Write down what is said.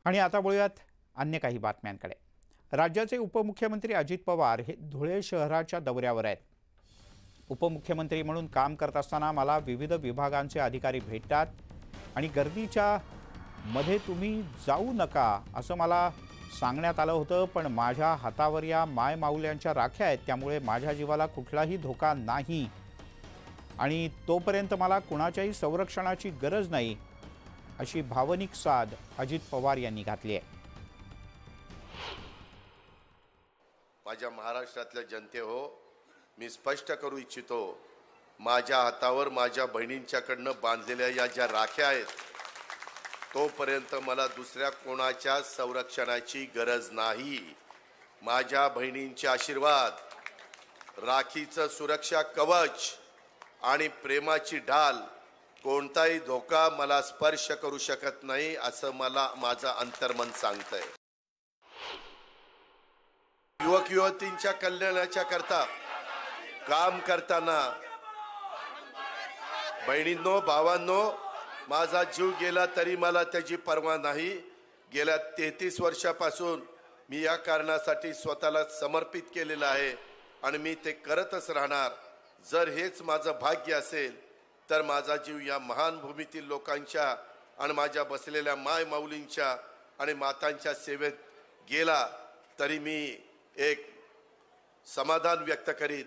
आणि आता वळूयात अन्य काही बातम्यांकडे। राज्याचे उपमुख्यमंत्री अजित पवार हे धुळे शहराच्या दौऱ्यावर आहेत। उपमुख्यमंत्री म्हणून काम करत असताना मला विविध विभागांचे अधिकारी भेटतात आणि गर्दीच्या मध्ये तुम्ही जाऊ नका असं मला सांगण्यात आलं होतं, पण माझ्या हातावर या माय माऊल्यांच्या राख्या आहेत, त्यामुळे माझ्या जीवाला कुठलाही धोका नाही आणि तोपर्यंत मला कुणाच्याही संरक्षणाची गरज नाही, अशी भावनिक साद अजित पवार यांनी घातली आहे। माझ्या महाराष्ट्रातल्या जनते हो, मी स्पष्ट करू इच्छितो, माझ्या हातावर माझ्या बहिणींच्याकडनं बांधलेल्या या ज्या राख्या आहेत, तोपर्यंत मला दुसऱ्या कोणाच्या संरक्षणाची गरज नाही। माझ्या बहिणींचे आशीर्वाद, राखीचं सुरक्षा कवच आणि प्रेमाची ढाल, कोणताही धोका मला स्पर्श करू शकत नाही असं मला माझं अंतर्मन सांगतंय। युवक युवतींच्या कल्याणाच्या करता काम करताना बहिणींनो, भावांनो, माझा जीव गेला तरी मला त्याची पर्वा नाही। गेल्या 33 वर्षापासून मी या कारणासाठी स्वतःला समर्पित केलेलं आहे आणि मी ते करतच राहणार। जर हेच माझं भाग्य असेल तर माझा जीव या महान भूमीतील लोकांच्या आणि माझ्या बसलेल्या माय माऊलींच्या आणि मातांच्या सेवेत गेला तरी मी एक समाधान व्यक्त करीत